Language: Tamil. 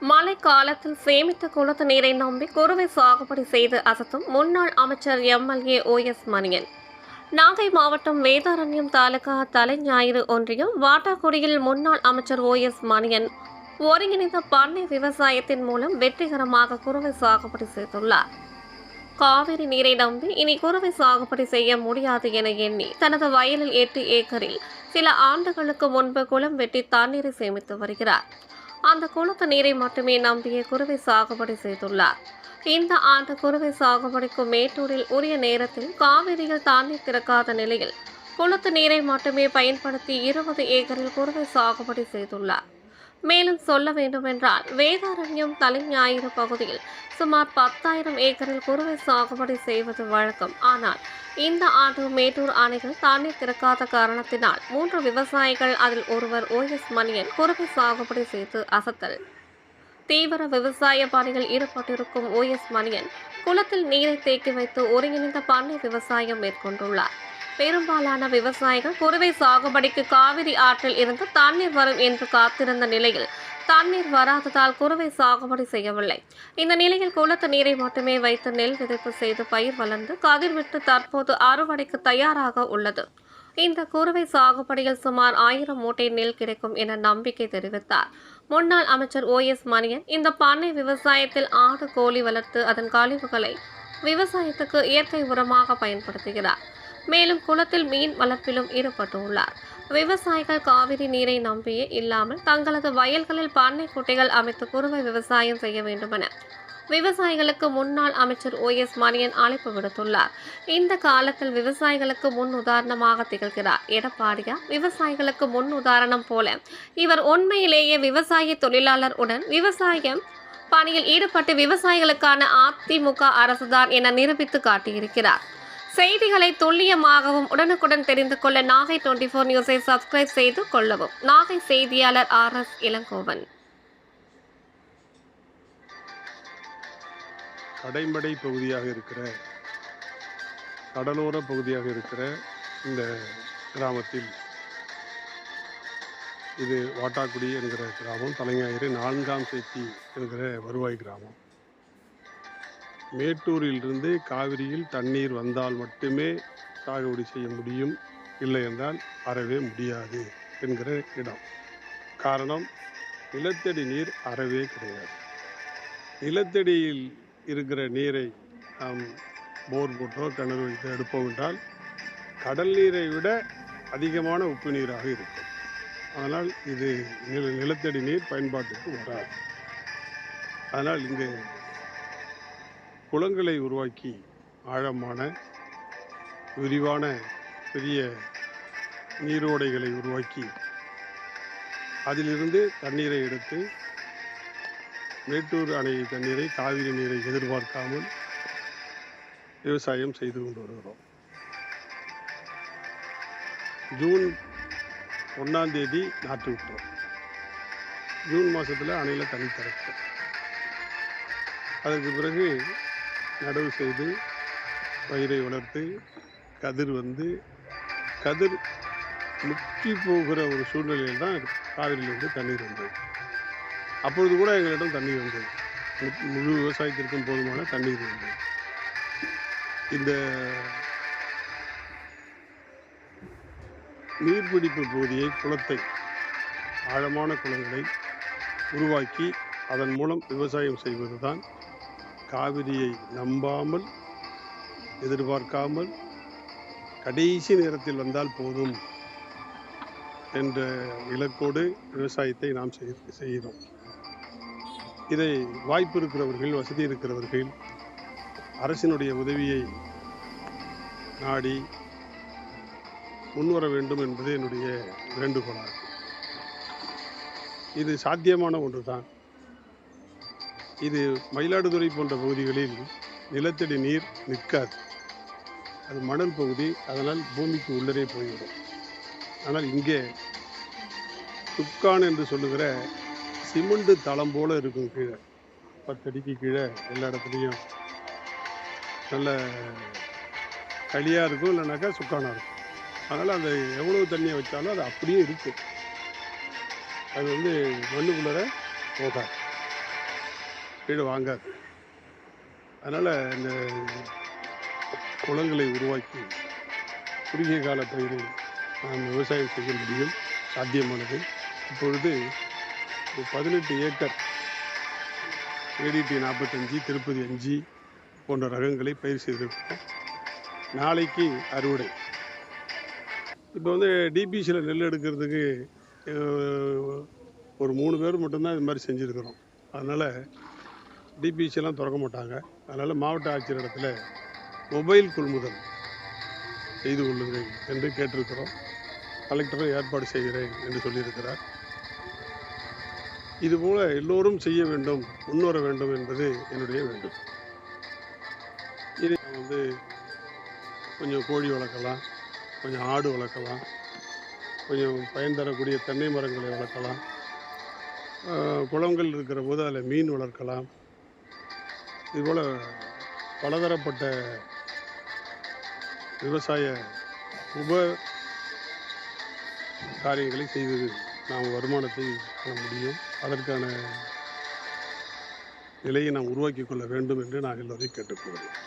மழை காலத்தில் சேமித்த குளத்து நீரை நம்பி குறுவை சாகுபடி செய்து அசத்தும் முன்னாள் அமைச்சர் எம்எல்ஏ OS மணியன். நாகை மாவட்டம் வேதாரண்யம் தாலுகா தலைஞாயிறு ஒன்றியம் வாட்டாக்குடியில் முன்னாள் அமைச்சர் OS மணியன் ஒருங்கிணைந்த பண்ணை விவசாயத்தின் மூலம் வெற்றிகரமாக குறுவை சாகுபடி செய்துள்ளார். காவிரி நீரை நம்பி இனி குறுவை சாகுபடி செய்ய முடியாது என எண்ணி தனது வயலில் 8 ஏக்கரில் சில ஆண்டுகளுக்கு முன்பு குளம் வெட்டி தண்ணீரை சேமித்து வருகிறார். அந்த குளத்து நீரை மட்டுமே நம்பிய குறுவை சாகுபடி செய்துள்ளார். இந்த ஆண்டு குறுவை சாகுபடிக்கு மேட்டூரில் உரிய நேரத்தில் காவிரியில் தண்ணீர் திறக்காத நிலையில் குளத்து நீரை மட்டுமே பயன்படுத்தி 20 ஏக்கரில் குறுவை சாகுபடி செய்துள்ளார். மேலும் சொல்ல வேண்டுமென்றால் வேதாரண்யம் தலைஞாயிறு பகுதியில் சுமார் 10,000 ஏக்கரில் குறுவை சாகுபடி செய்வது வழக்கம். ஆனால் இந்த ஆண்டு மேட்டூர் அணைகள் தண்ணீர் திறக்காத காரணத்தினால் 3 விவசாயிகள் அதில் ஒருவர் OS மணியன் குறுவை சாகுபடி செய்து அசத்தல். தீவிர விவசாய பணியில் ஈடுபட்டிருக்கும் OS மணியன் குளத்தில் நீரை தேக்கி வைத்து ஒருங்கிணைந்த பண்ணை விவசாயம் மேற்கொண்டுள்ளார். பெரும்பாலான விவசாயிகள் குறுவை சாகுபடிக்கு காவிரி ஆற்றில் இருந்து தண்ணீர் வரும் என்று காத்திருந்த நிலையில் தண்ணீர் வராததால் குறுவை சாகுபடி செய்யவில்லை. இந்த நிலையில் குளத்து நீரை மட்டுமே வைத்து நெல் விதைப்பு செய்து பயிர் வளர்ந்து கதிர்விட்டு தற்போது அறுவடைக்கு தயாராக உள்ளது. இந்த குறுவை சாகுபடியில் சுமார் 1000 மூட்டை நெல் கிடைக்கும் என நம்பிக்கை தெரிவித்தார். முன்னாள் அமைச்சர் OS மணியன் இந்த பண்ணை விவசாயத்தில் ஆடு கோழி வளர்த்து அதன் கழிவுகளை விவசாயத்துக்கு இயற்கை உரமாக பயன்படுத்துகிறார். மேலும் குளத்தில் மீன் வளர்ப்பிலும் ஈடுபட்டுள்ளார். விவசாயிகள் காவிரி நீரை நம்பியே இல்லாமல் தங்களது வயல்களில் பண்ணை குட்டைகள் அமைத்து குறுவை விவசாயம் செய்ய வேண்டுமென விவசாயிகளுக்கு முன்னாள் அமைச்சர் OS மணியன் அழைப்பு விடுத்துள்ளார். இந்த காலத்தில் விவசாயிகளுக்கு முன் உதாரணமாக திகழ்கிறார் எடப்பாடியார். விவசாயிகளுக்கு முன் உதாரணம் போல இவர் உண்மையிலேயே விவசாய தொழிலாளர் உடன் விவசாயம் பணியில் ஈடுபட்டு விவசாயிகளுக்கான அதிமுக அரசுதான் என நிரூபித்து காட்டியிருக்கிறார். செய்திகளை துல்லியமாகவும் உடனுக்குடன் தெரிந்து கொள்ள நாகை 24 நியூஸை சப்ஸ்கிரைப் செய்து கொள்ளவும். நாகை செய்தியாளர் RS இளங்கோவன். கடைமடை பகுதியாக இருக்கிற கடலோர பகுதியாக இருக்கிற இந்த கிராமத்தில் இது வாட்டாக்குடி என்கிற கிராமம், தலைஞாயிறு 4ஆம் சேத்தி என்கிற வருவாய் கிராமம். மேட்டூரிலிருந்து காவிரியில் தண்ணீர் வந்தால் மட்டுமே சாகுபடி செய்ய முடியும், இல்லை என்றால் அறவே முடியாது என்கிற இடம். காரணம், நிலத்தடி நீர் அறவே கிடையாது. நிலத்தடியில் இருக்கிற நீரை நாம் போர் போட்டோ கிணறு வைத்து எடுப்போம் என்றால் கடல் நீரை விட அதிகமான உப்பு நீராக இருக்கும். அதனால் இது நிலத்தடி நீர் பயன்பாட்டுக்கு வராது. அதனால் இங்கு குளங்களை உருவாக்கி ஆழமான விரிவான பெரிய நீரோடைகளை உருவாக்கி அதிலிருந்து தண்ணீரை எடுத்து மேட்டூர் அணை தண்ணீரை காவிரி நீரை எதிர்பார்க்காமல் விவசாயம் செய்து கொண்டு வருகிறோம். ஜூன் 1ஆம் தேதி நாற்று விட்டோம். ஜூன் மாதத்தில் அணையில் தண்ணி திறக்கும். அதற்கு பிறகு நடவு செய்து பயிரை வளர்த்து கதிர் வந்து கதிர் முக்கி போகிற ஒரு சூழ்நிலையில் தான் காவிரியிலிருந்து தண்ணீர் வந்தது. அப்பொழுது கூட எங்களிடம் தண்ணீர் வந்தது. முழு விவசாயத்திற்கும் போதுமான தண்ணீர் வந்தது. இந்த நீர்பிடிப்பு பகுதியை, குளத்தை, ஆழமான குளங்களை உருவாக்கி அதன் மூலம் விவசாயம் செய்வதுதான் காவிரியை நம்பாமல் எதிர்பார்க்காமல் கடைசி நேரத்தில் வந்தால் போதும் என்ற இலக்கோடு விவசாயத்தை நாம் செய்கிறோம். இதை வாய்ப்பு இருக்கிறவர்கள், வசதி இருக்கிறவர்கள் அரசினுடைய உதவியை நாடி முன்வர வேண்டும் என்பது என்னுடைய வேண்டுகோளாகும். இது சாத்தியமான ஒன்றுதான். இது மயிலாடுதுறை போன்ற பகுதிகளில் நிலத்தடி நீர் நிற்காது. அது மணல் பகுதி, அதனால் பூமிக்கு உள்ளரே போய்விடும். ஆனால் இங்கே துக்கான் என்று சொல்லுகிற சிமெண்ட் தளம் போல இருக்கும். கீழே 10 அடிக்கு கீழே எல்லா இடத்துலையும் நல்ல களியாக இருக்கும், இல்லைனாக்கா சுக்கானாக இருக்கும். அதனால் அந்த எவ்வளவு தண்ணியை வச்சாலும் அது அப்படியே இருக்கும். அது மண்ணுக்குள்ளே போகாது. கீழே வாங்காது. அதனால் இந்த குளங்களை உருவாக்கி குறுகிய கால பயிரை நாம் விவசாயம் செய்ய முடியும், சாத்தியமானது. இப்பொழுது 18 ஏக்கர் ஏடிடி 45, திருப்பதி 5 போன்ற ரகங்களை பயிர் செய்திருக்கிறோம். நாளைக்கு அறுவடை. இப்போ டிபிசியில் நெல் எடுக்கிறதுக்கு ஒரு 3 பேர் மட்டும்தான் இது மாதிரி செஞ்சுருக்கிறோம். அதனால் டிபிசியெல்லாம் திறக்க மாட்டாங்க. அதனால் மாவட்ட ஆட்சியர் இடத்துல மொபைல் கொள்முதல் செய்து கொள்ளுங்கள் என்று கேட்டிருக்கிறோம். கலெக்டரும் ஏற்பாடு செய்கிறேன் என்று சொல்லியிருக்கிறார். இதுபோல் எல்லோரும் செய்ய வேண்டும், முன்வர வேண்டும் என்பது என்னுடைய வேண்டுகோள். இது கொஞ்சம் கோழி வளர்க்கலாம், கொஞ்சம் ஆடு வளர்க்கலாம், கொஞ்சம் பயன் தரக்கூடிய தென்னை மரங்களை வளர்க்கலாம், குளங்கள் இருக்கிற போது அதில் மீன் வளர்க்கலாம். இதுபோல் பலதரப்பட்ட விவசாய உப காரியங்களை செய்து நாம் வருமானத்தை காண முடியும். அதற்கான நிலையை நாம் உருவாக்கி கொள்ள வேண்டும் என்று நான் எல்லோரையும் கேட்டுக்கொள்கிறேன்.